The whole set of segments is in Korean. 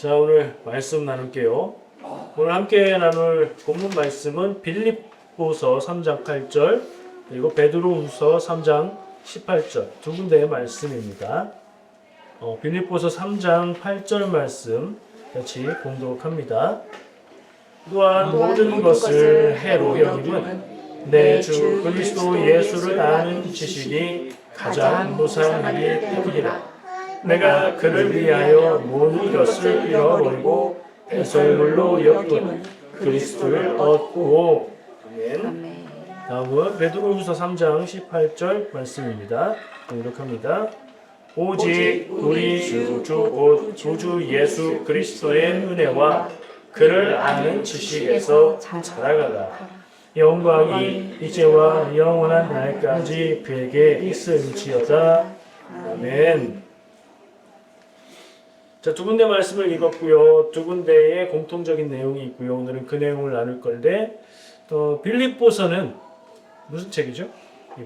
자, 오늘 말씀 나눌게요. 오늘 함께 나눌 본문 말씀은 빌립보서 3장 8절 그리고 베드로후서 3장 18절 두 군데의 말씀입니다. 빌립보서 3장 8절 말씀 같이 공독합니다. 또한 모든 것을 해로 여김은 내 주 그리스도 예수를 아는 지식이 가장 무상하기 때문이라. 내가 그를 위하여 모든 것을 잃어버리고 배설물로 여김은 그리스도를 얻고. 아멘. 다음은 베드로후서 3장 18절 말씀입니다. 공독합니다. 오직 우리 주 곧 구주 예수 그리스도의 은혜와 그를 아는 지식에서 자라가라. 영광이 이제와 영원한 날까지 그에게 있을지어다. 아멘. 자, 두 군데 말씀을 읽었고요. 두 군데의 공통적인 내용이 있고요. 오늘은 그 내용을 나눌 건데, 빌립보서는 무슨 책이죠?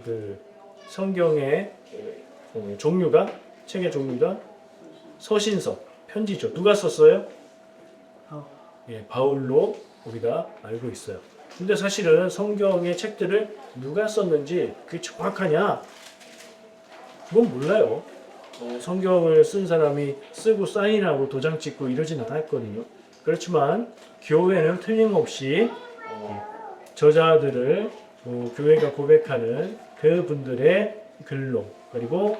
그 성경의 종류가, 책의 종류가 서신서, 편지죠. 누가 썼어요? 예, 바울로 우리가 알고 있어요. 근데 사실은 성경의 책들을 누가 썼는지 그게 정확하냐? 그건 몰라요. 성경을 쓴 사람이 쓰고 사인하고 도장 찍고 이러진 않았거든요. 그렇지만 교회는 틀림없이 저자들을 교회가 고백하는 그분들의 글로 그리고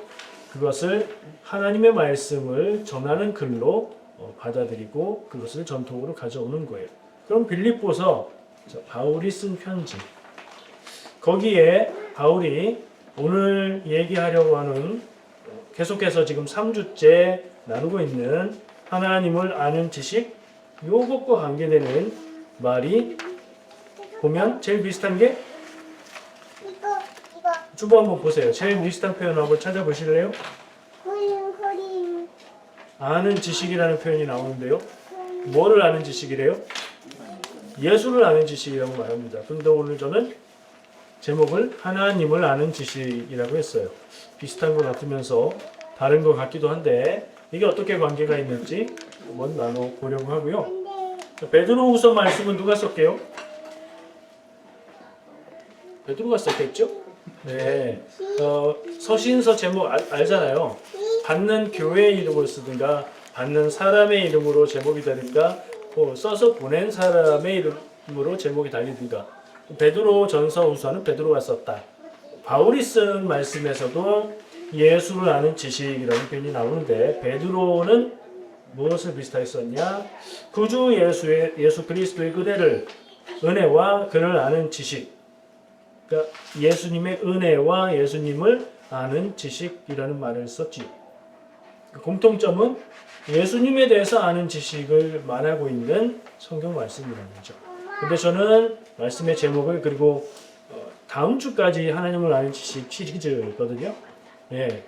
그것을 하나님의 말씀을 전하는 글로 받아들이고 그것을 전통으로 가져오는 거예요. 그럼 빌립보서 바울이 쓴 편지 거기에 바울이 오늘 얘기하려고 하는 계속해서 지금 3주째 나누고 있는 하나님을 아는 지식 요것과 관계되는 말이 보면 제일 비슷한 게 주보 한번 보세요. 제일 비슷한 표현 한번 찾아보실래요? 아는 지식이라는 표현이 나오는데요. 뭐를 아는 지식이래요? 예수를 아는 지식이라고 말합니다. 그런데 오늘 저는 제목을 하나님을 아는 지식이라고 했어요. 비슷한 것 같으면서 다른 것 같기도 한데 이게 어떻게 관계가 있는지 한번 나눠보려고 하고요. 베드로후서 말씀은 누가 썼게요? 베드로가 썼겠죠? 네. 서신서 제목 알잖아요. 받는 교회 이름을 쓰든가 받는 사람의 이름으로 제목이 되든가 써서 보낸 사람의 이름으로 제목이 달리든가. 베드로 전서 후서는 베드로가 썼다. 바울이 쓴 말씀에서도 예수를 아는 지식이라는 표현이 나오는데 베드로는 무엇을 비슷하게 썼냐? 구주 예수 그리스도의 은혜와 그를 아는 지식. 그러니까 예수님의 은혜와 예수님을 아는 지식이라는 말을 썼지. 공통점은 예수님에 대해서 아는 지식을 말하고 있는 성경 말씀이라는 거죠. 근데 저는 말씀의 제목을 그리고 다음 주까지 하나님을 아는 지식 시리즈거든요. 예,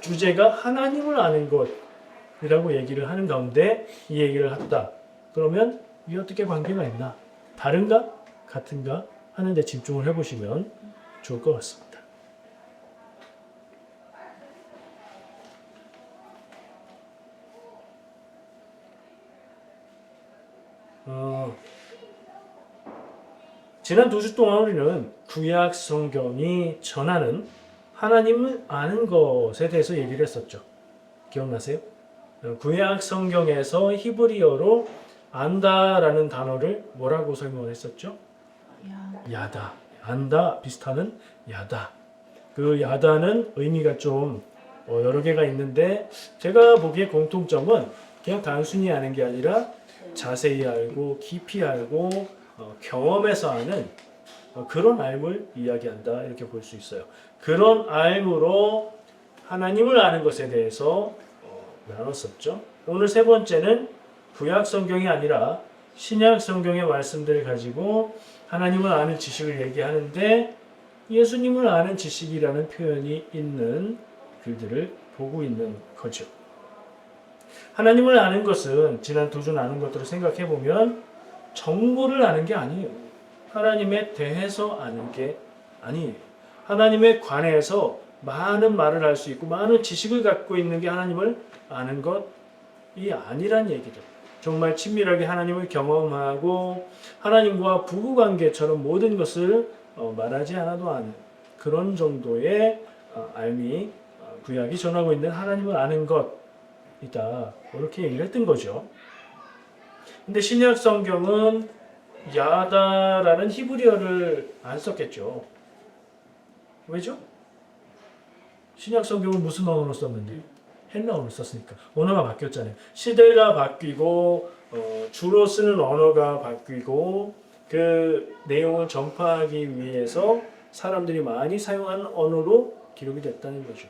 주제가 하나님을 아는 것이라고 얘기를 하는 가운데 이 얘기를 했다. 그러면 이 어떻게 관계가 있나? 다른가? 같은가? 하는 데 집중을 해보시면 좋을 것 같습니다. 지난 2주 동안 우리는 구약 성경이 전하는 하나님을 아는 것에 대해서 얘기를 했었죠. 기억나세요? 구약 성경에서 히브리어로 안다라는 단어를 뭐라고 설명을 했었죠? 야다. 안다 비슷하는 야다. 그 야다는 의미가 좀 여러 개가 있는데 제가 보기에 공통점은 그냥 단순히 아는 게 아니라 자세히 알고 깊이 알고 경험해서 아는 그런 알을 이야기한다 이렇게 볼 수 있어요. 그런 알므로 하나님을 아는 것에 대해서 나눴었죠. 오늘 세 번째는 구약 성경이 아니라 신약 성경의 말씀들을 가지고 하나님을 아는 지식을 얘기하는데 예수님을 아는 지식이라는 표현이 있는 글들을 보고 있는 거죠. 하나님을 아는 것은 지난 2주 나눈 것들을 생각해 보면 정보를 아는 게 아니에요. 하나님에 대해서 아는 게 아니에요. 하나님에 관해서 많은 말을 할 수 있고 많은 지식을 갖고 있는 게 하나님을 아는 것이 아니란 얘기죠. 정말 친밀하게 하나님을 경험하고 하나님과 부부관계처럼 모든 것을 말하지 않아도 아는 그런 정도의 알미, 구약이 전하고 있는 하나님을 아는 것이다. 이렇게 얘기를 했던 거죠. 근데 신약 성경은 야다라는 히브리어를 안 썼겠죠. 왜죠? 신약 성경은 무슨 언어로 썼는데? 헬라어로 썼으니까. 언어가 바뀌었잖아요. 시대가 바뀌고 주로 쓰는 언어가 바뀌고 그 내용을 전파하기 위해서 사람들이 많이 사용하는 언어로 기록이 됐다는 거죠.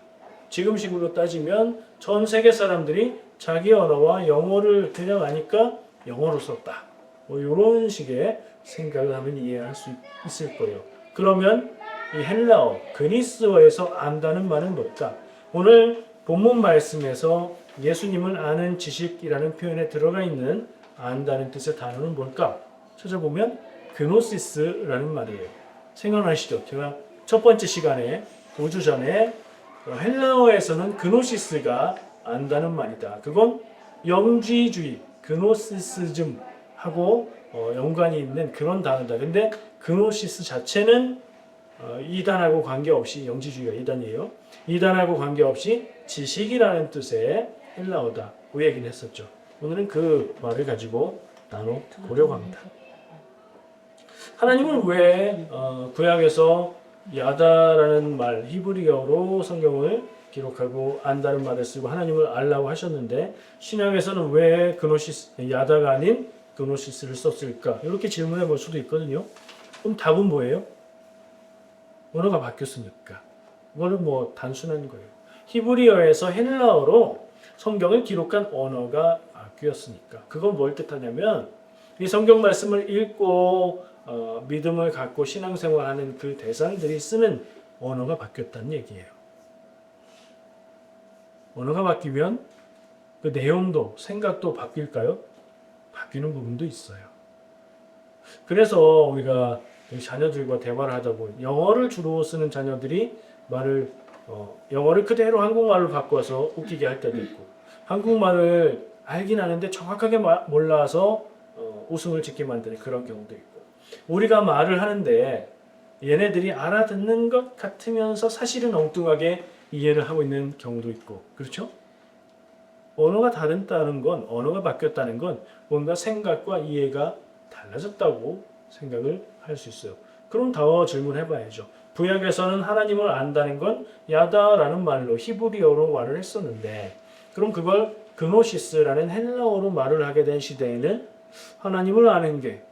지금식으로 따지면 전 세계 사람들이 자기 언어와 영어를 그냥 아니까 영어로 썼다. 이런 식의 생각을 하면 이해할 수 있을 거예요. 그러면 이 헬라어, 그리스어에서 안다는 말은 뭘까? 오늘 본문 말씀에서 예수님을 아는 지식이라는 표현에 들어가 있는 안다는 뜻의 단어는 뭘까? 찾아보면 그노시스라는 말이에요. 생각나시죠? 제가 첫 번째 시간에 5주 전에 헬라어에서는 그노시스가 안다는 말이다. 그건 영지주의, 그노시스즘하고 연관이 있는 그런 단어다. 근데 그노시스 자체는 이단하고 관계없이, 영지주의가 이단이에요. 이단하고 관계없이 지식이라는 뜻의 헬라어다. 그 얘기를 했었죠. 오늘은 그 말을 가지고 나눠 보려고 합니다. 하나님을 왜 구약에서 야다라는 말, 히브리어로 성경을 기록하고 안다는 말을 쓰고 하나님을 알라고 하셨는데 신약에서는 왜 그노시스, 야다가 아닌 그노시스를 썼을까? 이렇게 질문해 볼 수도 있거든요. 그럼 답은 뭐예요? 언어가 바뀌었으니까. 이거는 뭐 단순한 거예요. 히브리어에서 헬라어로 성경을 기록한 언어가 바뀌었으니까. 그건 뭘 뜻하냐면 이 성경 말씀을 읽고 믿음을 갖고 신앙생활하는 그 대상들이 쓰는 언어가 바뀌었다는 얘기예요. 언어가 바뀌면 그 내용도 생각도 바뀔까요? 바뀌는 부분도 있어요. 그래서 우리가 자녀들과 대화를 하다 보면 영어를 주로 쓰는 자녀들이 말을 영어를 그대로 한국말로 바꿔서 웃기게 할 때도 있고 한국말을 알긴 아는데 정확하게 몰라서 웃음을 짓게 만드는 그런 경우도 있고 우리가 말을 하는데 얘네들이 알아듣는 것 같으면서 사실은 엉뚱하게 이해를 하고 있는 경우도 있고 그렇죠? 언어가 다르다는 건 언어가 바뀌었다는 건 뭔가 생각과 이해가 달라졌다고 생각을 할 수 있어요. 그럼 더 질문해 봐야죠. 구약에서는 하나님을 안다는 건 야다라는 말로 히브리어로 말을 했었는데 그럼 그걸 그노시스라는 헬라어로 말을 하게 된 시대에는 하나님을 아는 게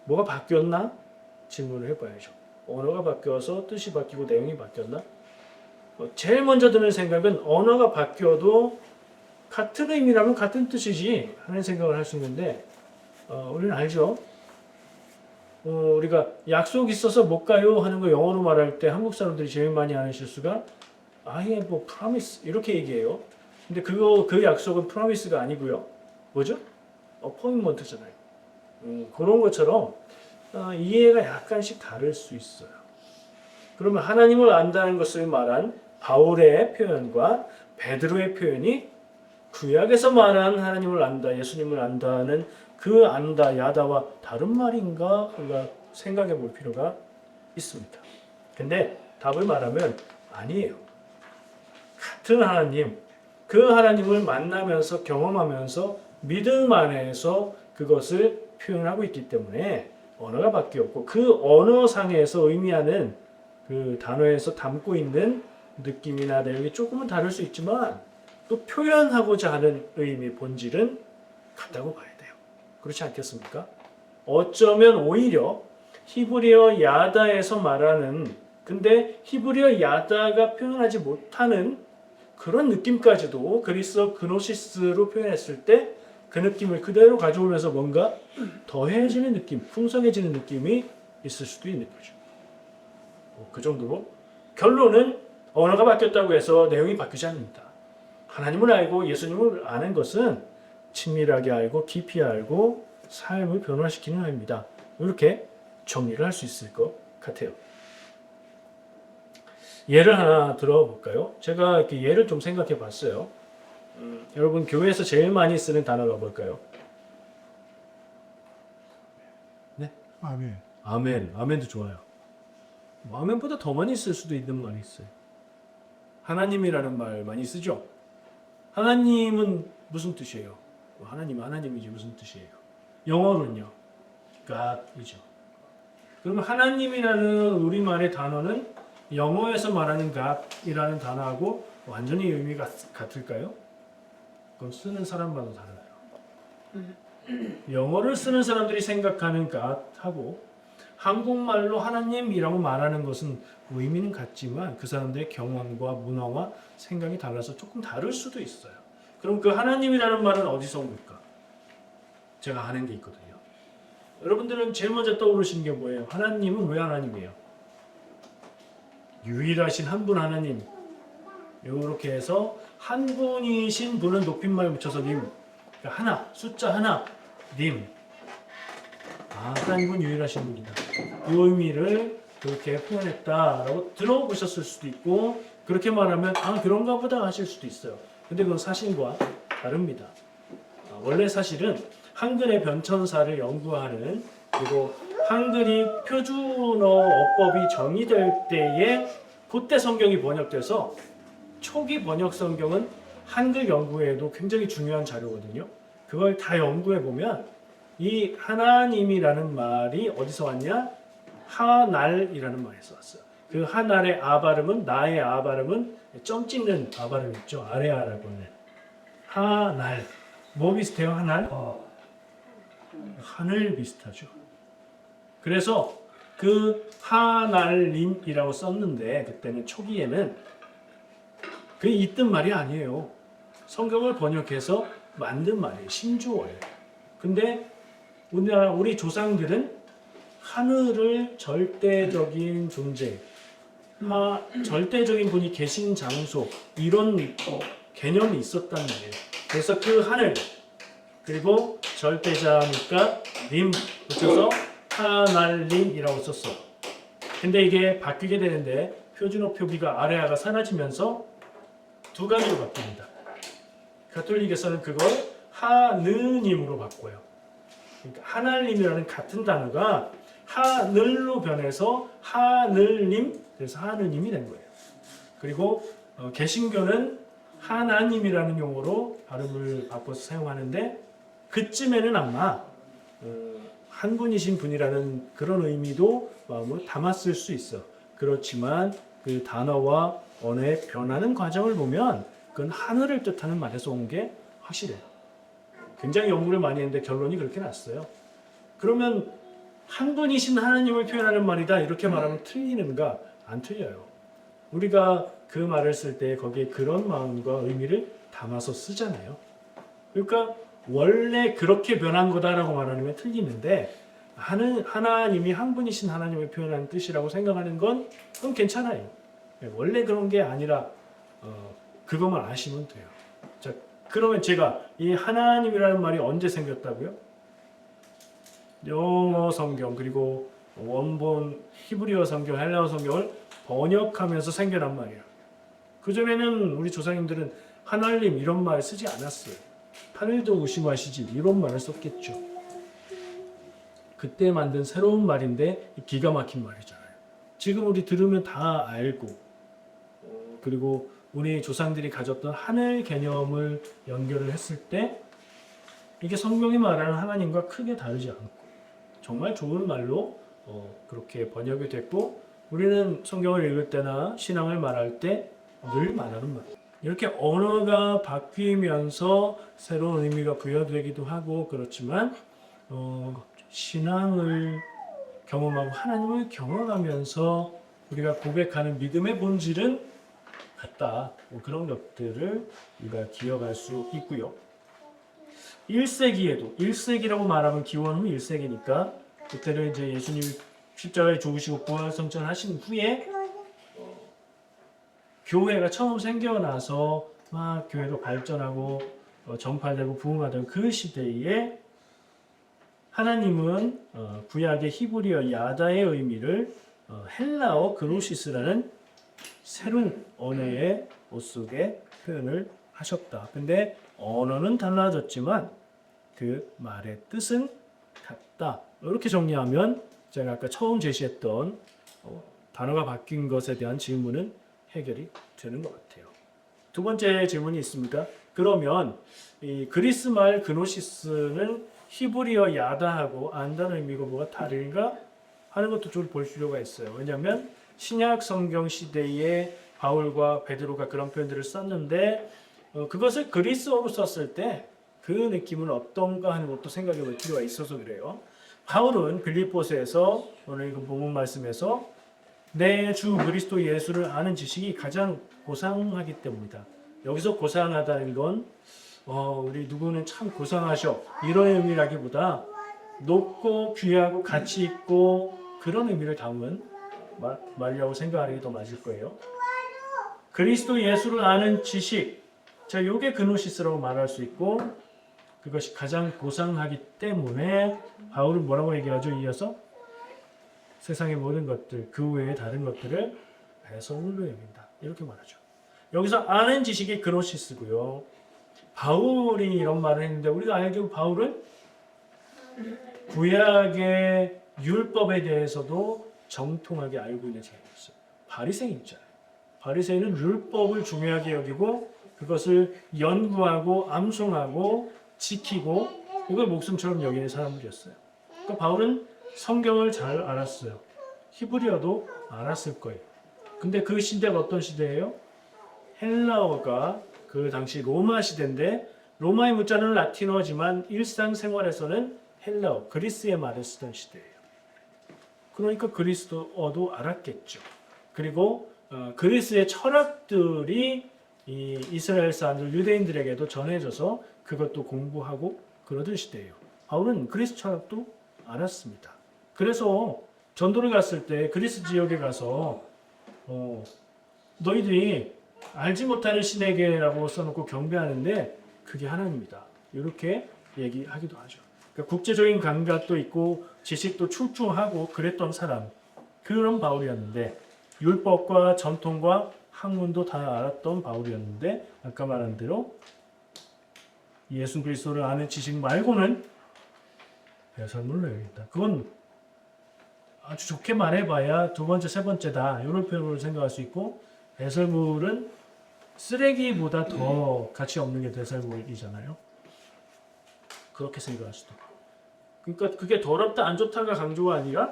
뭐가 바뀌었나? 질문을 해봐야죠. 언어가 바뀌어서 뜻이 바뀌고 내용이 바뀌었나? 제일 먼저 드는 생각은 언어가 바뀌어도 같은 의미라면 같은 뜻이지 하는 생각을 할 수 있는데 우리는 알죠? 우리가 약속 있어서 못 가요 하는 거 영어로 말할 때 한국 사람들이 제일 많이 하는 실수가 I have a promise 이렇게 얘기해요. 근데 그 약속은 promise가 아니고요. 뭐죠? appointment잖아요. 그런 것처럼 이해가 약간씩 다를 수 있어요. 그러면 하나님을 안다는 것을 말한 바울의 표현과 베드로의 표현이 구약에서 말한 하나님을 안다, 예수님을 안다는 그 안다, 야다와 다른 말인가? 우리가 생각해 볼 필요가 있습니다. 근데 답을 말하면 아니에요. 같은 하나님, 그 하나님을 만나면서 경험하면서 믿음 안에서 그것을 표현하고 있기 때문에 언어가 바뀌었고 그 언어상에서 의미하는 그 단어에서 담고 있는 느낌이나 내용이 조금은 다를 수 있지만 또 표현하고자 하는 의미, 본질은 같다고 봐야 돼요. 그렇지 않겠습니까? 어쩌면 오히려 히브리어 야다에서 말하는 근데 히브리어 야다가 표현하지 못하는 그런 느낌까지도 그리스어 그노시스로 표현했을 때 그 느낌을 그대로 가져오면서 뭔가 더해지는 느낌, 풍성해지는 느낌이 있을 수도 있는 거죠. 그 정도로 결론은 언어가 바뀌었다고 해서 내용이 바뀌지 않습니다. 하나님을 알고 예수님을 아는 것은 친밀하게 알고 깊이 알고 삶을 변화시키는 것입니다. 이렇게 정리를 할 수 있을 것 같아요. 예를 하나 들어볼까요? 제가 이렇게 예를 좀 생각해 봤어요. 여러분 교회에서 제일 많이 쓰는 단어가 뭘까요? 아멘. 아멘. 아멘도 좋아요. 뭐 아멘보다 더 많이 쓸 수도 있는 말이 있어요. 하나님이라는 말 많이 쓰죠. 하나님은 무슨 뜻이에요? 하나님이지 무슨 뜻이에요? 영어로는요. God이죠. 그러면 하나님이라는 우리말의 단어는 영어에서 말하는 God이라는 단어하고 완전히 의미가 같을까요? 그건 쓰는 사람마다 달라요. 영어를 쓰는 사람들이 생각하는 God하고 한국말로 하나님이라고 말하는 것은 의미는 같지만 그 사람들의 경험과 문화와 생각이 달라서 조금 다를 수도 있어요. 그럼 그 하나님이라는 말은 어디서 옵니까? 제가 아는 게 있거든요. 여러분들은 제일 먼저 떠오르시는 게 뭐예요? 하나님은 왜 하나님이에요? 유일하신 한 분 하나님. 이렇게 해서 한 분이신 분은 높임말 붙여서 님. 그러니까 하나, 숫자 하나, 님. 하나님은 유일하신 분이다. 이 의미를 그렇게 표현했다라고 들어보셨을 수도 있고 그렇게 말하면 그런가 보다 하실 수도 있어요. 근데 그건 사실과 다릅니다. 원래 사실은 한글의 변천사를 연구하는 그리고 한글이 표준어 어법이 정의될 때에 그때 성경이 번역돼서 초기 번역 성경은 한글 연구에도 굉장히 중요한 자료거든요. 그걸 다 연구해 보면 이 하나님이라는 말이 어디서 왔냐? 하날이라는 말에서 왔어요. 그 하날의 아 발음은 나의 아 발음은 점 찍는 아 발음 있죠. 아래아라고 하는 하날. 뭐 비슷해요? 하날? 하늘 비슷하죠. 그래서 그 하날님이라고 썼는데 그때는 초기에는 그게 있던 말이 아니에요. 성경을 번역해서 만든 말이에요. 신조어예요. 근데 우리 조상들은 하늘을 절대적인 존재, 절대적인 분이 계신 장소 이런 개념이 있었단 말이에요. 그래서 그 하늘 그리고 절대자니까 님 붙여서 하날님이라고 썼어. 근데 이게 바뀌게 되는데 표준어 표기가 아래아가 사라지면서 두 가지로 바뀝니다. 가톨릭에서는 그걸 하느님으로 바꿔요. 그러니까 하나님이라는 같은 단어가 하늘로 변해서 하늘님, 그래서 하느님이 된 거예요. 그리고 개신교는 하나님이라는 용어로 발음을 바꿔서 사용하는데 그쯤에는 아마 한 분이신 분이라는 그런 의미도 마음을 담았을 수 있어. 그렇지만 그 단어와 언어의 변하는 과정을 보면 그건 하늘을 뜻하는 말에서 온 게 확실해요. 굉장히 연구를 많이 했는데 결론이 그렇게 났어요. 그러면 한 분이신 하나님을 표현하는 말이다 이렇게 말하면 틀리는가? 안 틀려요. 우리가 그 말을 쓸 때 거기에 그런 마음과 의미를 담아서 쓰잖아요. 그러니까 원래 그렇게 변한 거다라고 말하면 틀리는데 하나님이 한 분이신 하나님을 표현하는 뜻이라고 생각하는 건 그건 괜찮아요. 원래 그런 게 아니라 그것만 아시면 돼요. 자, 그러면 제가 이 하나님이라는 말이 언제 생겼다고요? 영어 성경 그리고 원본 히브리어 성경, 헬라어 성경을 번역하면서 생겨난 말이에요. 그 전에는 우리 조상님들은 하나님 이런 말 쓰지 않았어요. 하늘도 의심하시지 이런 말을 썼겠죠. 그때 만든 새로운 말인데 기가 막힌 말이잖아요. 지금 우리 들으면 다 알고 그리고 우리 조상들이 가졌던 하늘 개념을 연결을 했을 때 이게 성경이 말하는 하나님과 크게 다르지 않고 정말 좋은 말로 그렇게 번역이 됐고 우리는 성경을 읽을 때나 신앙을 말할 때 늘 말하는 말. 이렇게 언어가 바뀌면서 새로운 의미가 부여되기도 하고 그렇지만 신앙을 경험하고 하나님을 경험하면서 우리가 고백하는 믿음의 본질은 같다. 뭐 그런 것들을 우리가 기억할 수 있고요. 1세기에도 1세기라고 말하면 기원은 1세기니까 그때는 이제 예수님이 십자가에 죽으시고 부활성천하신 후에 교회가 처음 생겨나서 막 교회도 발전하고 전파되고 부흥하던 그 시대에 하나님은 구약의 히브리어 야다의 의미를 헬라어 그노시스라는 새로운 언어의 옷 속에 표현을 하셨다. 근데 언어는 달라졌지만 그 말의 뜻은 같다. 이렇게 정리하면 제가 아까 처음 제시했던 단어가 바뀐 것에 대한 질문은 해결이 되는 것 같아요. 두 번째 질문이 있습니다. 그러면 이 그리스 말 그노시스는 히브리어 야다하고 안다는 의미가 뭐가 다른가 하는 것도 좀 볼 필요가 있어요. 왜냐하면 신약 성경 시대에 바울과 베드로가 그런 표현들을 썼는데 그것을 그리스어로 썼을 때 그 느낌은 어떤가 하는 것도 생각해 볼 필요가 있어서 그래요. 바울은 빌립보서에서 오늘 그 본문 말씀에서 내 주 그리스도 예수를 아는 지식이 가장 고상하기 때문이다. 여기서 고상하다는 건 우리 누구는 참 고상하셔 이런 의미라기보다 높고 귀하고 가치 있고 그런 의미를 담은 말이라고 생각하는 게 더 맞을 거예요. 그리스도 예수를 아는 지식, 자, 요게 그노시스라고 말할 수 있고 그것이 가장 고상하기 때문에 바울은 뭐라고 얘기하죠? 이어서 세상의 모든 것들, 그 외의 다른 것들을 배설물로 여긴다. 이렇게 말하죠. 여기서 아는 지식이 그노시스고요. 바울이 이런 말을 했는데 우리가 알기로 바울은 구약의 율법에 대해서도 정통하게 알고 있는 사람이었어요. 바리새인이잖아요. 바리새인은 율법을 중요하게 여기고 그것을 연구하고 암송하고 지키고 이걸 목숨처럼 여기는 사람들이었어요. 그러니까 바울은 성경을 잘 알았어요. 히브리어도 알았을 거예요. 근데 그 시대가 어떤 시대예요? 헬라어가 그 당시 로마 시대인데 로마의 문자는 라틴어지만 일상생활에서는 헬라어, 그리스의 말을 쓰던 시대예요. 그러니까 그리스어도 알았겠죠. 그리고 그리스의 철학들이 이 이스라엘 사람들, 유대인들에게도 전해져서 그것도 공부하고 그러던 시대예요. 바울은 그리스 철학도 알았습니다. 그래서 전도를 갔을 때 그리스 지역에 가서 너희들이 알지 못하는 신에게라고 써놓고 경배하는데 그게 하나님이다. 이렇게 얘기하기도 하죠. 그러니까 국제적인 감각도 있고 지식도 출중하고 그랬던 사람, 그런 바울이었는데 율법과 전통과 학문도 다 알았던 바울이었는데 아까 말한 대로 예수 그리스도를 아는 지식 말고는 배설물로 여긴다. 그건 아주 좋게 말해봐야 두 번째, 세 번째다. 이런 표현으로 생각할 수 있고 배설물은 쓰레기보다 더 가치 없는 게 배설물이잖아요. 그렇게 생각할 수도 있고. 그러니까 그게 더럽다, 안 좋다가 강조가 아니라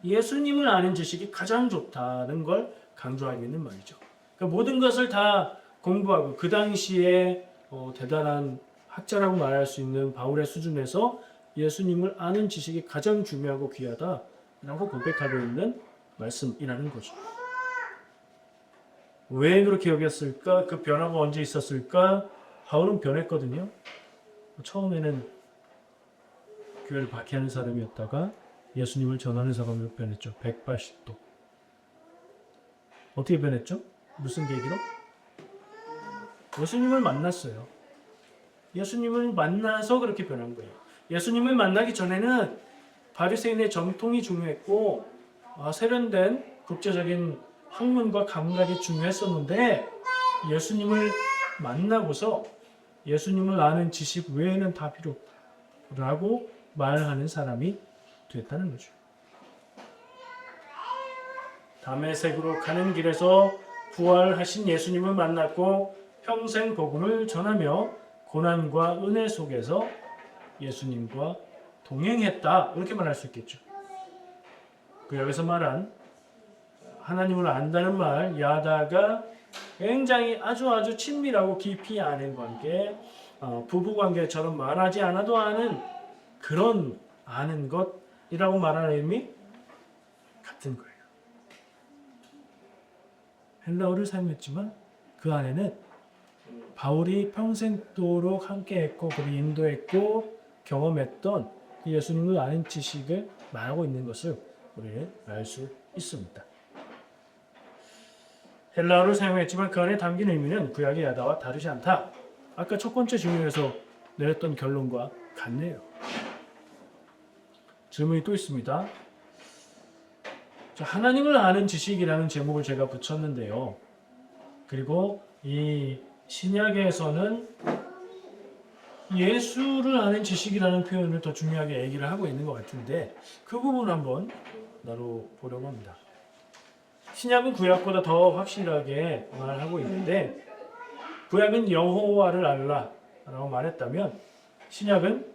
예수님을 아는 지식이 가장 좋다는 걸 강조하고 있는 말이죠. 그러니까 모든 것을 다 공부하고 그 당시에 대단한 학자라고 말할 수 있는 바울의 수준에서 예수님을 아는 지식이 가장 중요하고 귀하다라고 고백하고 있는 말씀이라는 거죠. 왜 그렇게 여겼을까? 그 변화가 언제 있었을까? 바울은 변했거든요. 처음에는 교회를 박해하는 사람이었다가 예수님을 전하는 사람으로 변했죠. 180도. 어떻게 변했죠? 무슨 계기로? 예수님을 만났어요. 예수님을 만나서 그렇게 변한 거예요. 예수님을 만나기 전에는 바리새인의 전통이 중요했고 세련된 국제적인 학문과 감각이 중요했었는데 예수님을 만나고서 예수님을 아는 지식 외에는 다 필요 없다라고 말하는 사람이 됐다는 거죠. 다메섹으로 가는 길에서 부활하신 예수님을 만났고 평생 복음을 전하며 고난과 은혜 속에서 예수님과 동행했다. 이렇게 말할 수 있겠죠. 그 여기서 말한 하나님을 안다는 말, 야다가 굉장히 아주 친밀하고 깊이 아는 관계, 부부 관계처럼 말하지 않아도 아는 그런 아는 것이라고 말하는 의미 같은 거예요. 헬라어를 사용했지만 그 안에는 바울이 평생도록 함께했고 그리고 인도했고 경험했던 예수님을 아는 지식을 말하고 있는 것을 우리는 알 수 있습니다. 헬라어를 사용했지만 그 안에 담긴 의미는 구약의 야다와 다르지 않다. 아까 첫 번째 질문에서 내렸던 결론과 같네요. 질문이 또 있습니다. 하나님을 아는 지식이라는 제목을 제가 붙였는데요. 그리고 이 신약에서는 예수를 아는 지식이라는 표현을 더 중요하게 얘기를 하고 있는 것 같은데 그 부분 한번 나눠보려고 합니다. 신약은 구약보다 더 확실하게 말하고 있는데 구약은 여호와를 알라라고 말했다면 신약은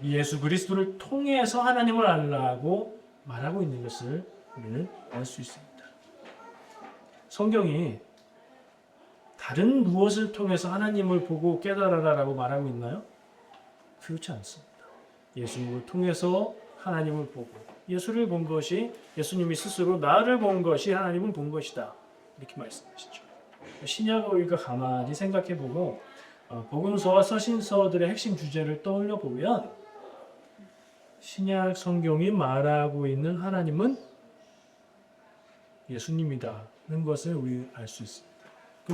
예수 그리스도를 통해서 하나님을 알라고 말하고 있는 것을 우리는 알 수 있습니다. 성경이 다른 무엇을 통해서 하나님을 보고 깨달아라라고 말하고 있나요? 그렇지 않습니다. 예수님을 통해서 하나님을 보고 예수를 본 것이 예수님이 스스로 나를 본 것이 하나님을 본 것이다. 이렇게 말씀하시죠. 신약을 우리가 가만히 생각해보고 복음서와 서신서들의 핵심 주제를 떠올려 보면 신약 성경이 말하고 있는 하나님은 예수님이다는 것을 우리 알 수 있습니다.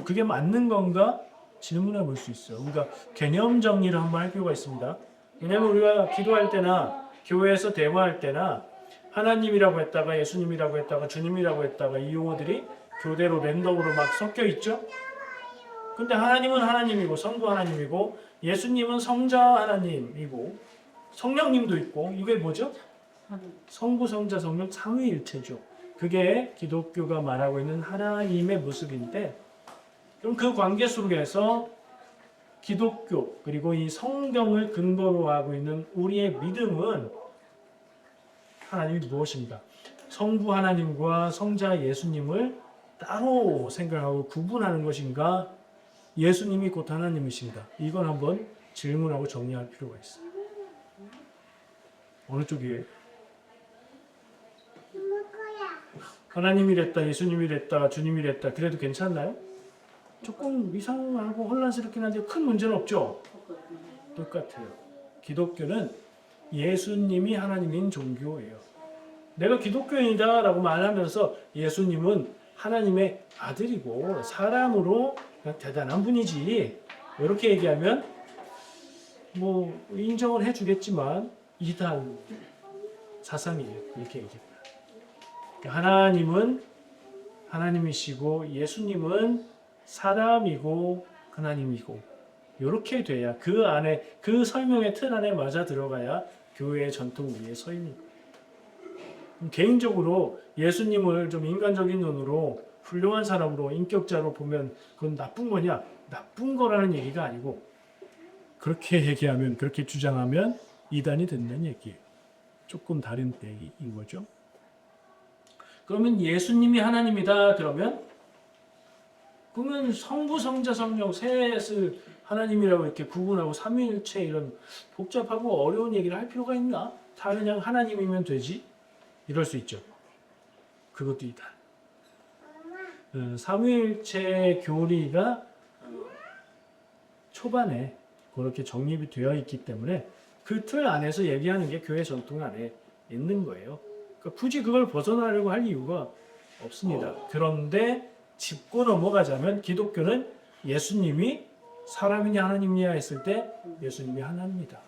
그게 맞는 건가 질문해 볼 수 있어요. 우리가 개념 정리를 한번 할 필요가 있습니다. 왜냐하면 우리가 기도할 때나 교회에서 대화할 때나 하나님이라고 했다가 예수님이라고 했다가 주님이라고 했다가 이 용어들이 교대로 랜덤으로 막 섞여 있죠. 근데 하나님은 하나님이고 성부 하나님이고 예수님은 성자 하나님이고 성령님도 있고 이게 뭐죠? 성부 성자 성령 삼위일체죠. 그게 기독교가 말하고 있는 하나님의 모습인데 그럼 그 관계 속에서 기독교 그리고 이 성경을 근거로 하고 있는 우리의 믿음은 하나님이 무엇인가? 성부 하나님과 성자 예수님을 따로 생각하고 구분하는 것인가? 예수님이 곧 하나님이신가? 이건 한번 질문하고 정리할 필요가 있어요. 어느 쪽이에요? 하나님이랬다, 예수님이랬다, 주님이랬다 그래도 괜찮나요? 조금 이상하고 혼란스럽긴 한데 큰 문제는 없죠? 똑같아요. 기독교는 예수님이 하나님인 종교예요. 내가 기독교인이다 라고 말하면서 예수님은 하나님의 아들이고 사람으로 대단한 분이지 이렇게 얘기하면 뭐 인정을 해주겠지만 이단 사상이에요. 이렇게 얘기합니다. 하나님은 하나님이시고 예수님은 사람이고 하나님이고 이렇게 돼야 그 안에 그 설명의 틀 안에 맞아 들어가야 교회의 전통 위에 서 있는 거예요. 개인적으로 예수님을 좀 인간적인 눈으로 훌륭한 사람으로 인격자로 보면 그건 나쁜 거냐? 나쁜 거라는 얘기가 아니고 그렇게 얘기하면 그렇게 주장하면 이단이 된다는 얘기예요. 조금 다른 얘기인 거죠. 그러면 예수님이 하나님이다 그러면 성부, 성자, 성령 셋을 하나님이라고 이렇게 구분하고 삼위일체 이런 복잡하고 어려운 얘기를 할 필요가 있나? 다 그냥 하나님이면 되지? 이럴 수 있죠. 그것도 이다. 삼위일체 교리가 초반에 그렇게 정립이 되어 있기 때문에 그 틀 안에서 얘기하는 게 교회 전통 안에 있는 거예요. 그러니까 굳이 그걸 벗어나려고 할 이유가 없습니다. 그런데 짚고 넘어가자면 기독교는 예수님이 사람이냐 하나님이냐 했을 때 예수님이 하나님이다.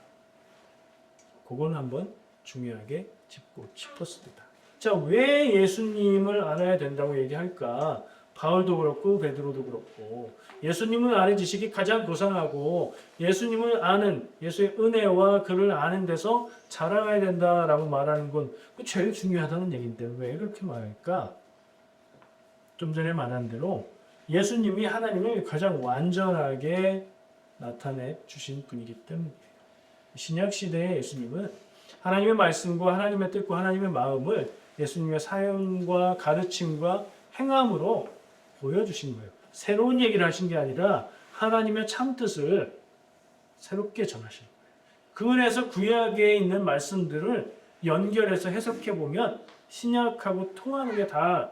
그건 한번 중요하게 짚고 싶었습니다. 자, 왜 예수님을 알아야 된다고 얘기할까? 바울도 그렇고 베드로도 그렇고 예수님을 아는 지식이 가장 고상하고 예수님을 아는 예수의 은혜와 그를 아는 데서 자라가야 된다라고 말하는 건 제일 중요하다는 얘기인데 왜 그렇게 말할까? 좀 전에 말한 대로 예수님이 하나님을 가장 완전하게 나타내 주신 분이기 때문이에요. 신약 시대의 예수님은 하나님의 말씀과 하나님의 뜻과 하나님의 마음을 예수님의 사역과 가르침과 행함으로 보여주신 거예요. 새로운 얘기를 하신 게 아니라 하나님의 참뜻을 새롭게 전하신 거예요. 그 안에서 구약에 있는 말씀들을 연결해서 해석해 보면 신약하고 통하는 게 다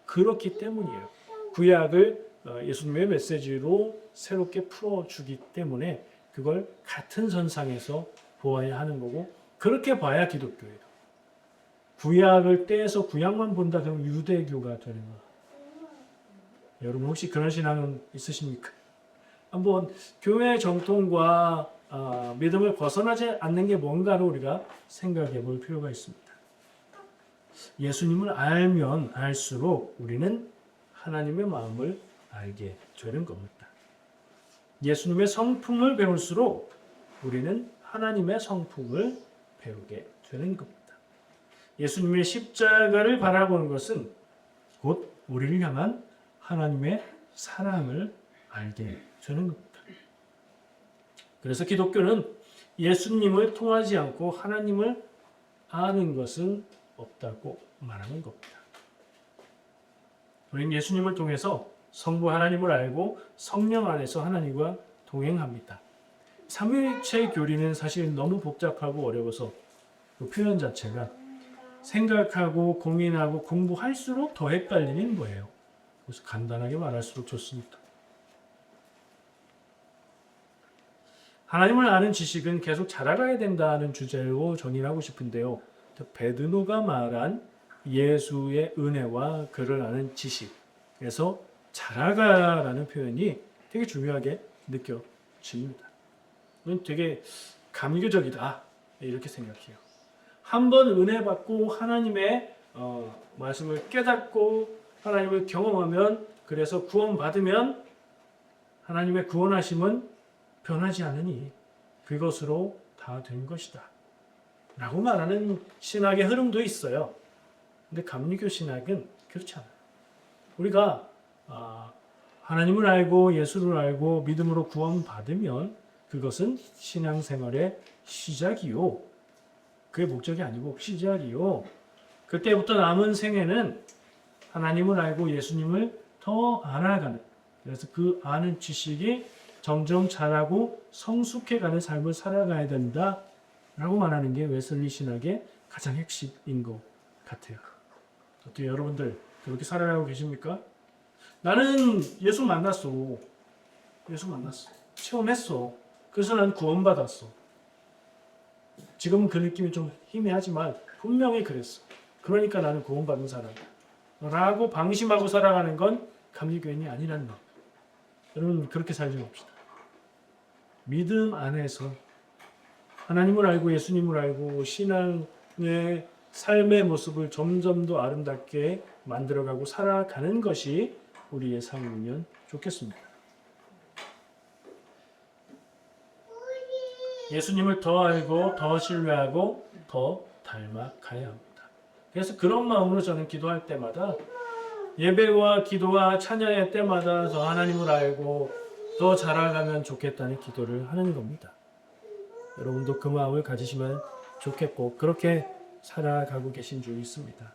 그렇기 때문이에요. 구약을 예수님의 메시지로 새롭게 풀어주기 때문에 그걸 같은 선상에서 보아야 하는 거고 그렇게 봐야 기독교예요. 구약을 떼서 구약만 본다 그러면 유대교가 되는 거예요. 여러분 혹시 그런 신앙은 있으십니까? 한번 교회 정통과 믿음을 벗어나지 않는 게 뭔가를 우리가 생각해 볼 필요가 있습니다. 예수님을 알면 알수록 우리는 하나님의 마음을 알게 되는 겁니다. 예수님의 성품을 배울수록 우리는 하나님의 성품을 배우게 되는 겁니다. 예수님의 십자가를 바라보는 것은 곧 우리를 향한 하나님의 사랑을 알게 되는 겁니다. 그래서 기독교는 예수님을 통하지 않고 하나님을 아는 것은 없다고 말하는 겁니다. 우리는 예수님을 통해서 성부 하나님을 알고 성령 안에서 하나님과 동행합니다. 삼위일체 교리는 사실 너무 복잡하고 어려워서 그 표현 자체가 생각하고 고민하고 공부할수록 더 헷갈리는 거예요. 그래서 간단하게 말할수록 좋습니다. 하나님을 아는 지식은 계속 자라가야 된다는 주제로 정의하고 싶은데요. 베드로가 말한 예수의 은혜와 그를 아는 지식, 그래서 자라가라는 표현이 되게 중요하게 느껴집니다. 이건 되게 감교적이다 이렇게 생각해요. 한번 은혜 받고 하나님의 말씀을 깨닫고 하나님을 경험하면, 그래서 구원 받으면 하나님의 구원하심은 변하지 않으니 그것으로 다 된 것이다 라고 말하는 신학의 흐름도 있어요. 근데 감리교 신학은 그렇지 않아요. 우리가 하나님을 알고 예수를 알고 믿음으로 구원 받으면 그것은 신앙생활의 시작이요, 그게 목적이 아니고 시작이요. 그때부터 남은 생애는 하나님을 알고 예수님을 더 알아가는, 그래서 그 아는 지식이 점점 자라고 성숙해가는 삶을 살아가야 된다라고 말하는 게 웨슬리 신학의 가장 핵심인 것 같아요. 어떻게 여러분들 그렇게 살아가고 계십니까? 나는 예수 만났어. 체험했어. 그래서 난 구원받았어. 지금은 그 느낌이 좀 희미하지만 분명히 그랬어. 그러니까 나는 구원받은 사람이다 라고 방심하고 살아가는 건 감리교인이 아니라는 거. 여러분 그렇게 살지 맙시다. 믿음 안에서 하나님을 알고 예수님을 알고 신앙의 삶의 모습을 점점 더 아름답게 만들어가고 살아가는 것이 우리의 삶이면 좋겠습니다. 예수님을 더 알고 더 신뢰하고 더 닮아가야 합니다. 그래서 그런 마음으로 저는 기도할 때마다, 예배와 기도와 찬양의 때마다 더 하나님을 알고 더 자라가면 좋겠다는 기도를 하는 겁니다. 여러분도 그 마음을 가지시면 좋겠고 그렇게 살아가고 계신 줄 믿습니다.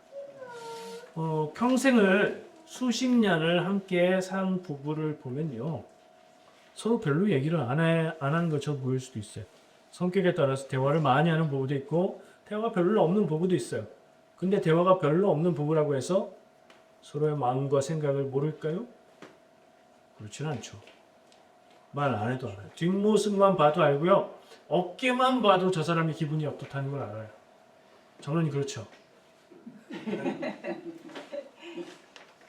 평생을 수십 년을 함께 산 부부를 보면요, 서로 별로 얘기를 안 하는 것처럼 보일 수도 있어요. 성격에 따라서 대화를 많이 하는 부부도 있고 대화가 별로 없는 부부도 있어요. 근데 대화가 별로 없는 부부라고 해서 서로의 마음과 생각을 모를까요? 그렇지는 않죠. 말 안 해도 알아요. 뒷모습만 봐도 알고요. 어깨만 봐도 저 사람이 기분이 어떻다는 걸 알아요. 저는 그렇죠.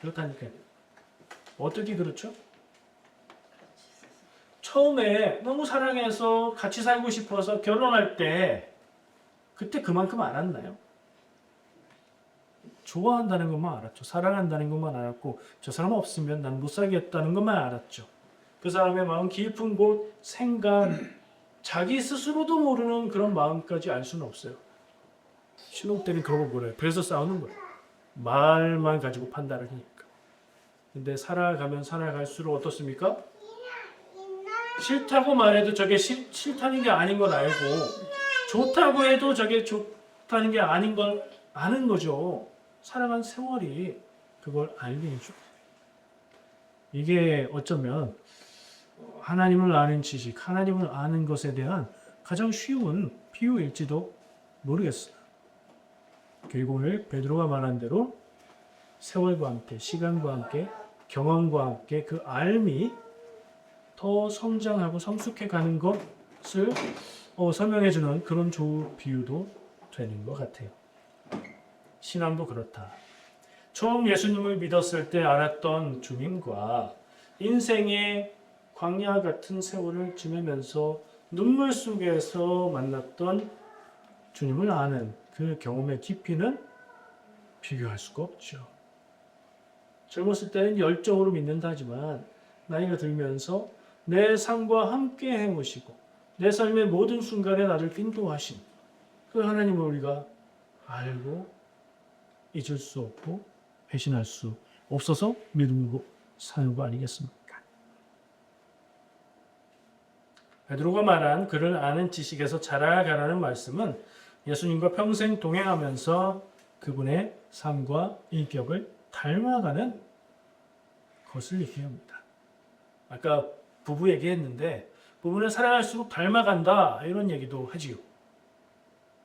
그렇다니까요. 어떻게 그렇죠? 처음에 너무 사랑해서 같이 살고 싶어서 결혼할 때 그때 그만큼 알았나요? 좋아한다는 것만 알았죠. 사랑한다는 것만 알았고 저 사람 없으면 난 못 살겠다는 것만 알았죠. 그 사람의 마음 깊은 곳, 생각, 자기 스스로도 모르는 그런 마음까지 알 수는 없어요. 신혼 때는 그런 거 몰라요. 그래서 싸우는 거예요. 말만 가지고 판단을 하니까. 근데 살아가면 살아갈수록 어떻습니까? 싫다고 말해도 저게 싫다는 게 아닌 걸 알고, 좋다고 해도 저게 좋다는 게 아닌 걸 아는 거죠. 살아간 세월이 그걸 알게 해줘. 이게 어쩌면 하나님을 아는 지식, 하나님을 아는 것에 대한 가장 쉬운 비유일지도 모르겠어요. 그리고 오늘 베드로가 말한 대로 세월과 함께, 시간과 함께, 경험과 함께 그 알미 더 성장하고 성숙해 가는 것을 설명해주는 그런 좋은 비유도 되는 것 같아요. 신앙도 그렇다. 처음 예수님을 믿었을 때 알았던 주님과 인생의 광야 같은 세월을 지내면서 눈물 속에서 만났던 주님을 아는 그 경험의 깊이는 비교할 수가 없죠. 젊었을 때는 열정으로 믿는다 하지만 나이가 들면서 내 삶과 함께 해오시고 내 삶의 모든 순간에 나를 인도하신 그 하나님을 우리가 알고 잊을 수 없고 배신할 수 없어서 믿음으로 사는 거 아니겠습니까? 베드로가 말한 그를 아는 지식에서 자라가라는 말씀은 예수님과 평생 동행하면서 그분의 삶과 인격을 닮아가는 것을 얘기합니다. 아까 부부 얘기했는데 부부는 사랑할수록 닮아간다 이런 얘기도 하지요.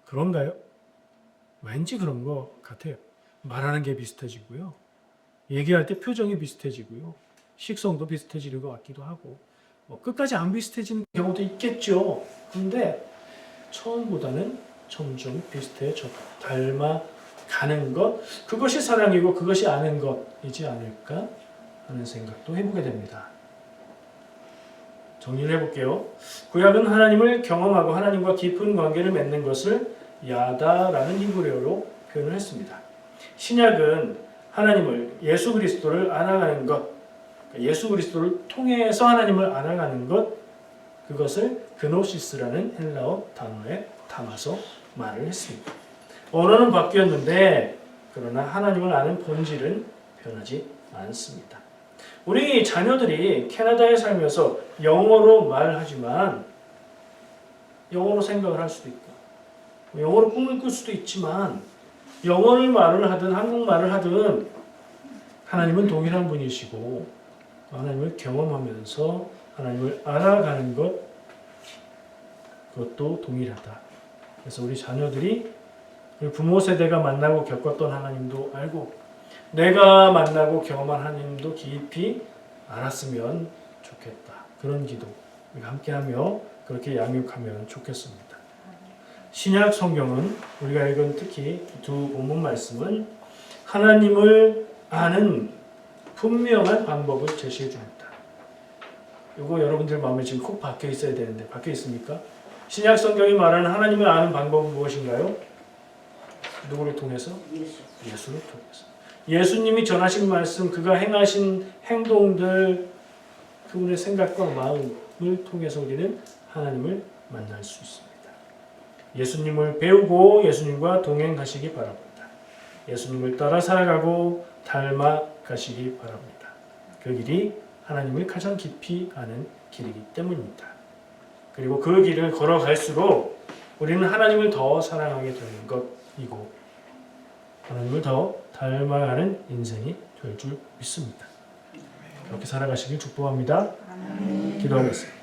그런가요? 왠지 그런 것 같아요. 말하는 게 비슷해지고요. 얘기할 때 표정이 비슷해지고요. 식성도 비슷해지는 것 같기도 하고 끝까지 안 비슷해지는 경우도 있겠죠. 그런데 처음보다는 점점 비슷해져 닮아가는 것 그것이 사랑이고 그것이 아는 것이지 않을까 하는 생각도 해보게 됩니다. 정리를 해볼게요. 구약은 하나님을 경험하고 하나님과 깊은 관계를 맺는 것을 야다라는 히브리어로 표현을 했습니다. 신약은 하나님을 예수 그리스도를 알아가는 것, 예수 그리스도를 통해서 하나님을 알아가는 것, 그것을 그노시스라는 헬라어 단어에 담아서 말을 했습니다. 언어는 바뀌었는데 그러나 하나님을 아는 본질은 변하지 않습니다. 우리 자녀들이 캐나다에 살면서 영어로 말하지만 영어로 생각을 할 수도 있고 영어로 꿈을 꿀 수도 있지만 영어를 말을 하든 한국말을 하든 하나님은 동일한 분이시고 하나님을 경험하면서 하나님을 알아가는 것 그것도 동일하다. 그래서 우리 자녀들이 부모 세대가 만나고 겪었던 하나님도 알고 내가 만나고 경험한 하나님도 깊이 알았으면 좋겠다. 그런 기도 우리가 함께하며 그렇게 양육하면 좋겠습니다. 신약 성경은 우리가 읽은 특히 두 본문 말씀은 하나님을 아는 분명한 방법을 제시해 줍니다. 이거 여러분들 마음에 지금 콕 박혀 있어야 되는데 박혀 있습니까? 신약 성경이 말하는 하나님을 아는 방법은 무엇인가요? 누구를 통해서? 예수를 통해서. 예수님이 전하신 말씀, 그가 행하신 행동들, 그분의 생각과 마음을 통해서 우리는 하나님을 만날 수 있습니다. 예수님을 배우고 예수님과 동행하시기 바랍니다. 예수님을 따라 살아가고 닮아가시기 바랍니다. 그 길이 하나님을 가장 깊이 아는 길이기 때문입니다. 그리고 그 길을 걸어갈수록 우리는 하나님을 더 사랑하게 되는 것이고 하나님을 더 닮아가는 인생이 될 줄 믿습니다. 그렇게 살아가시길 축복합니다. 기도하겠습니다.